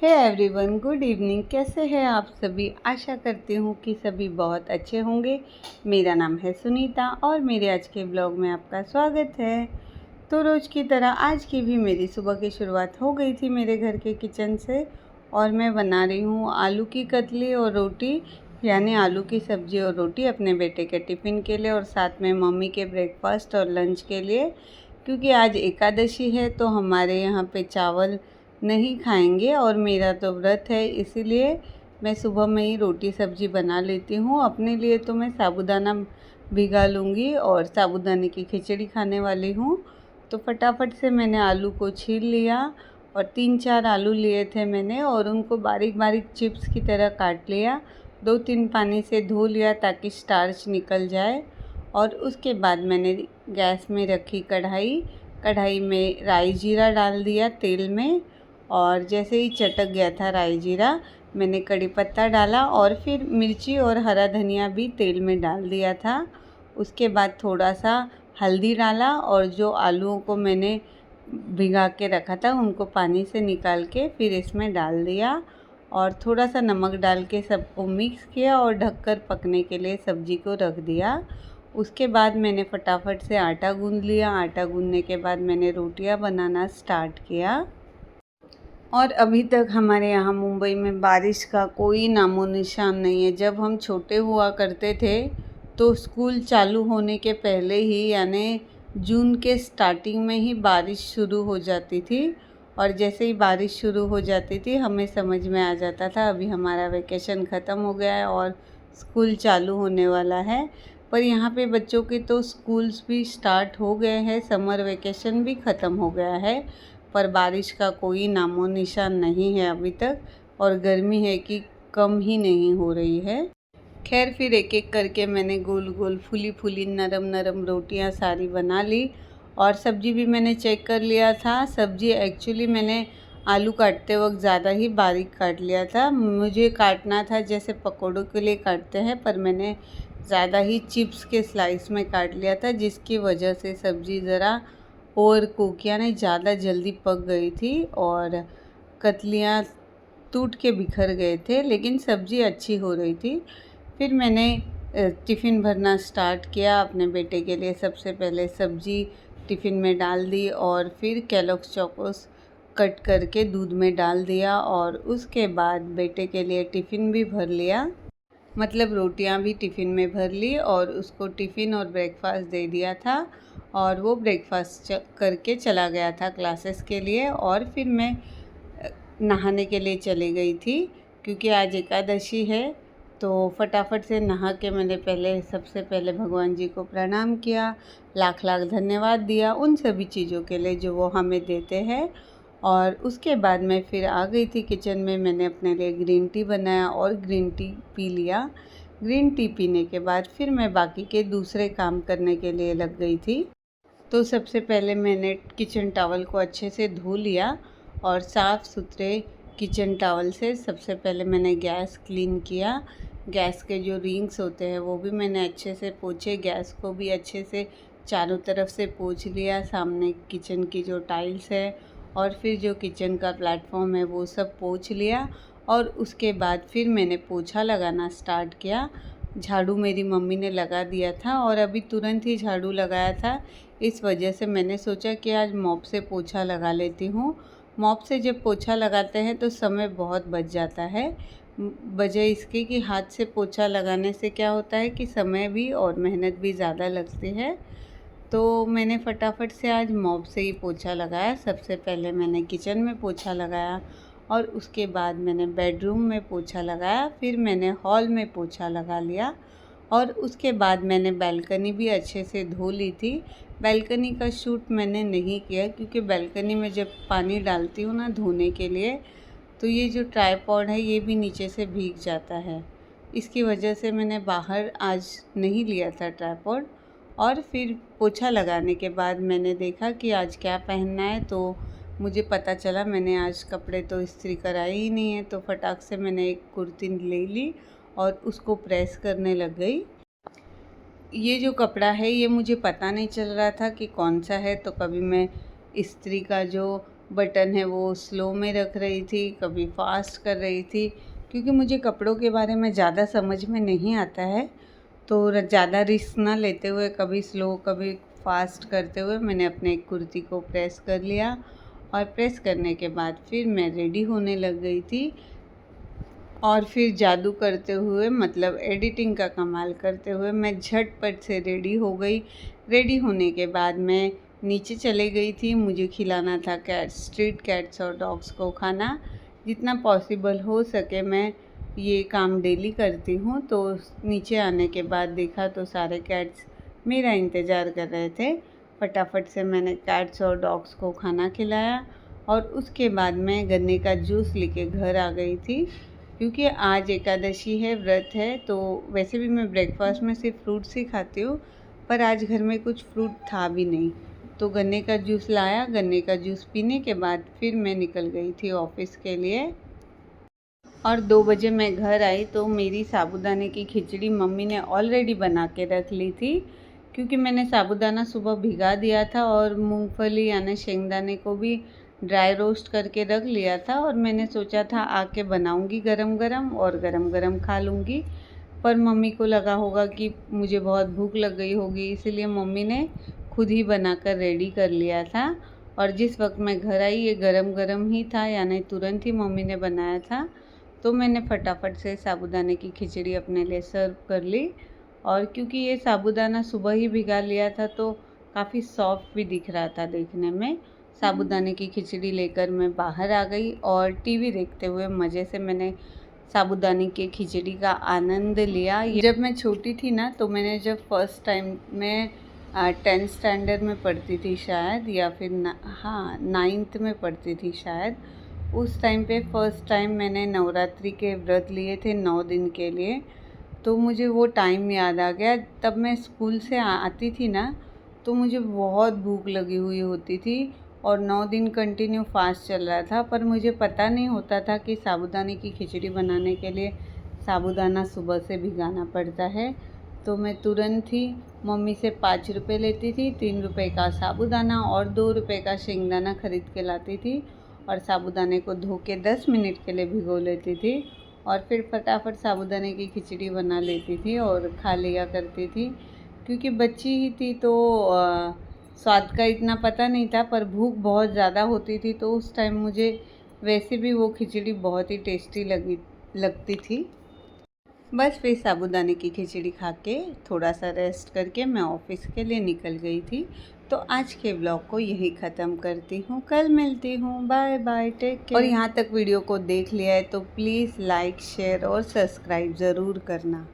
Hey everyone, good evening. कैसे हैं आप सभी? आशा करती हूँ कि सभी बहुत अच्छे होंगे। मेरा नाम है सुनीता और मेरे आज के ब्लॉग में आपका स्वागत है। तो रोज़ की तरह आज की भी मेरी सुबह की शुरुआत हो गई थी मेरे घर के किचन से, और मैं बना रही हूँ आलू की कतली और रोटी, यानी आलू की सब्ज़ी और रोटी अपने बेटे के टिफ़िन के लिए और साथ में मम्मी के ब्रेकफास्ट और लंच के लिए। क्योंकि आज एकादशी है तो हमारे यहाँ पे चावल नहीं खाएंगे और मेरा तो व्रत है, इसीलिए मैं सुबह में ही रोटी सब्ज़ी बना लेती हूँ। अपने लिए तो मैं साबूदाना भिगा लूँगी और साबूदाने की खिचड़ी खाने वाली हूँ। तो फटाफट से मैंने आलू को छील लिया और 3-4 आलू लिए थे मैंने, और उनको बारीक बारीक चिप्स की तरह काट लिया। 2-3 पानी से धो लिया ताकि स्टार्च निकल जाए। और उसके बाद मैंने गैस में रखी कढ़ाई में राई जीरा डाल दिया तेल में, और जैसे ही चटक गया था राई जीरा, मैंने कड़ी पत्ता डाला और फिर मिर्ची और हरा धनिया भी तेल में डाल दिया था। उसके बाद थोड़ा सा हल्दी डाला और जो आलूओं को मैंने भिगा के रखा था उनको पानी से निकाल के फिर इसमें डाल दिया, और थोड़ा सा नमक डाल के सबको मिक्स किया और ढककर पकने के लिए सब्ज़ी को रख दिया। उसके बाद मैंने फटाफट से आटा गूँध लिया। आटा गूँधने के बाद मैंने रोटियां बनाना स्टार्ट किया। और अभी तक हमारे यहाँ मुंबई में बारिश का कोई नामो निशान नहीं है। जब हम छोटे हुआ करते थे तो स्कूल चालू होने के पहले ही, यानी जून के स्टार्टिंग में ही बारिश शुरू हो जाती थी, और जैसे ही बारिश शुरू हो जाती थी हमें समझ में आ जाता था अभी हमारा वेकेशन ख़त्म हो गया है और स्कूल चालू होने वाला है। पर यहाँ पे बच्चों के तो स्कूल्स भी स्टार्ट हो गए हैं, समर वेकेशन भी ख़त्म हो गया है, पर बारिश का कोई नामो निशान नहीं है अभी तक, और गर्मी है कि कम ही नहीं हो रही है। खैर, फिर एक एक करके मैंने गोल गोल फूली फूली नरम नरम रोटियां सारी बना ली, और सब्ज़ी भी मैंने चेक कर लिया था। सब्ज़ी एक्चुअली मैंने आलू काटते वक्त ज़्यादा ही बारीक काट लिया था। मुझे काटना था जैसे पकौड़ों के लिए काटते हैं, पर मैंने ज़्यादा ही चिप्स के स्लाइस में काट लिया था, जिसकी वजह से सब्ज़ी ज़रा ओवर कुक यानी ज़्यादा जल्दी पक गई थी और कतलियाँ टूट के बिखर गए थे, लेकिन सब्ज़ी अच्छी हो रही थी। फिर मैंने टिफ़िन भरना स्टार्ट किया अपने बेटे के लिए। सबसे पहले सब्ज़ी टिफ़िन में डाल दी और फिर केलॉग्स चोकोस कट करके दूध में डाल दिया, और उसके बाद बेटे के लिए टिफ़िन भी भर लिया, मतलब रोटियां भी टिफ़िन में भर ली और उसको टिफ़िन और ब्रेकफास्ट दे दिया था, और वो ब्रेकफास्ट करके चला गया था क्लासेस के लिए। और फिर मैं नहाने के लिए चली गई थी क्योंकि आज एकादशी है। तो फटाफट से नहा के मैंने सबसे पहले भगवान जी को प्रणाम किया, लाख लाख धन्यवाद दिया उन सभी चीज़ों के लिए जो वो हमें देते हैं। और उसके बाद मैं फिर आ गई थी किचन में। मैंने अपने लिए ग्रीन टी बनाया और ग्रीन टी पी लिया। ग्रीन टी पीने के बाद फिर मैं बाकी के दूसरे काम करने के लिए लग गई थी। तो सबसे पहले मैंने किचन टॉवल को अच्छे से धो लिया, और साफ़ सुथरे किचन टॉवल से सबसे पहले मैंने गैस क्लीन किया। गैस के जो रिंग्स होते हैं वो भी मैंने अच्छे से पोंछे, गैस को भी अच्छे से चारों तरफ से पोंछ लिया, सामने किचन की जो टाइल्स है और फिर जो किचन का प्लेटफॉर्म है वो सब पोंछ लिया। और उसके बाद फिर मैंने पोछा लगाना स्टार्ट किया। झाड़ू मेरी मम्मी ने लगा दिया था और अभी तुरंत ही झाड़ू लगाया था, इस वजह से मैंने सोचा कि आज मॉप से पोछा लगा लेती हूँ। मॉप से जब पोछा लगाते हैं तो समय बहुत बच जाता है, वजह इसकी कि हाथ से पोछा लगाने से क्या होता है कि समय भी और मेहनत भी ज़्यादा लगती है। तो मैंने फटाफट से आज मॉप से ही पोछा लगाया। सबसे पहले मैंने किचन में पोछा लगाया, और उसके बाद मैंने बेडरूम में पोछा लगाया, फिर मैंने हॉल में पोछा लगा लिया, और उसके बाद मैंने बालकनी भी अच्छे से धो ली थी। बालकनी का शूट मैंने नहीं किया क्योंकि बालकनी में जब पानी डालती हूँ ना धोने के लिए, तो ये जो ट्राइपॉड है ये भी नीचे से भीग जाता है, इसकी वजह से मैंने बाहर आज नहीं लिया था ट्राइपॉड। और फिर पोछा लगाने के बाद मैंने देखा कि आज क्या पहनना है, तो मुझे पता चला मैंने आज कपड़े तो इस्त्री कराए ही नहीं है। तो फटाक से मैंने एक कुर्ती ले ली और उसको प्रेस करने लग गई। ये जो कपड़ा है ये मुझे पता नहीं चल रहा था कि कौन सा है, तो कभी मैं इस्त्री का जो बटन है वो स्लो में रख रही थी, कभी फास्ट कर रही थी। क्योंकि मुझे कपड़ों के बारे में ज़्यादा समझ में नहीं आता है, तो ज़्यादा रिस्क ना लेते हुए कभी स्लो कभी फास्ट करते हुए मैंने अपने एक कुर्ती को प्रेस कर लिया। और प्रेस करने के बाद फिर मैं रेडी होने लग गई थी। और फिर जादू करते हुए, मतलब एडिटिंग का कमाल करते हुए, मैं झटपट से रेडी हो गई। रेडी होने के बाद मैं नीचे चले गई थी। मुझे खिलाना था स्ट्रीट कैट्स और डॉग्स को खाना। जितना पॉसिबल हो सके मैं ये काम डेली करती हूँ। तो नीचे आने के बाद देखा तो सारे कैट्स मेरा इंतज़ार कर रहे थे। फटाफट से मैंने कैट्स और डॉग्स को खाना खिलाया और उसके बाद मैं गन्ने का जूस लेके घर आ गई थी। क्योंकि आज एकादशी है, व्रत है, तो वैसे भी मैं ब्रेकफास्ट में सिर्फ फ्रूट्स ही खाती हूँ, पर आज घर में कुछ फ्रूट था भी नहीं। तो गन्ने का जूस लाया। गन्ने का जूस पीने के बाद फिर मैं निकल गई थी ऑफिस के लिए। और 2 बजे मैं घर आई तो मेरी साबूदाने की खिचड़ी मम्मी ने ऑलरेडी बना के रख ली थी। क्योंकि मैंने साबूदाना सुबह भिगा दिया था और मूंगफली यानी शेंगदाने को भी ड्राई रोस्ट करके रख लिया था। और मैंने सोचा था आके बनाऊंगी गरम गरम और गरम गरम खा लूँगी। पर मम्मी को लगा होगा कि मुझे बहुत भूख लग गई होगी, इसीलिए मम्मी ने खुद ही बनाकर रेडी कर लिया था। और जिस वक्त मैं घर आई ये गरम गरम ही था, यानी तुरंत ही मम्मी ने बनाया था। तो मैंने फटाफट से साबूदाने की खिचड़ी अपने लिए सर्व कर ली। और क्योंकि ये साबूदाना सुबह ही भिगा लिया था तो काफ़ी सॉफ्ट भी दिख रहा था देखने में। साबूदाने की खिचड़ी लेकर मैं बाहर आ गई और टीवी देखते हुए मज़े से मैंने साबूदाने की खिचड़ी का आनंद लिया। जब मैं छोटी थी ना, तो मैंने जब फर्स्ट टाइम मैं 10th स्टैंडर्ड में पढ़ती थी शायद, या फिर हाँ 9th में पढ़ती थी शायद। उस टाइम पे फर्स्ट टाइम मैंने नवरात्रि के व्रत लिए थे 9 दिन के लिए। तो मुझे वो टाइम याद आ गया। तब मैं स्कूल से आती थी ना, तो मुझे बहुत भूख लगी हुई होती थी और 9 दिन कंटिन्यू फास्ट चल रहा था। पर मुझे पता नहीं होता था कि साबूदाने की खिचड़ी बनाने के लिए साबूदाना सुबह से भिगाना पड़ता है। तो मैं तुरंत ही मम्मी से 5 रुपये लेती थी, 3 रुपये का साबूदाना और 2 रुपये का शेंगदाना खरीद के लाती थी। और साबूदाने को धो के 10 मिनट के लिए भिगो लेती थी और फिर फटाफट साबूदाने की खिचड़ी बना लेती थी और खा लिया करती थी। क्योंकि बच्ची ही थी तो स्वाद का इतना पता नहीं था, पर भूख बहुत ज़्यादा होती थी। तो उस टाइम मुझे वैसे भी वो खिचड़ी बहुत ही टेस्टी लगती थी। बस फिर साबूदाने की खिचड़ी खा के थोड़ा सा रेस्ट करके मैं ऑफिस के लिए निकल गई थी। तो आज के ब्लॉग को यही ख़त्म करती हूँ। कल मिलती हूँ। Bye bye, take care. और यहाँ तक वीडियो को देख लिया है तो प्लीज़ लाइक, शेयर और सब्सक्राइब ज़रूर करना।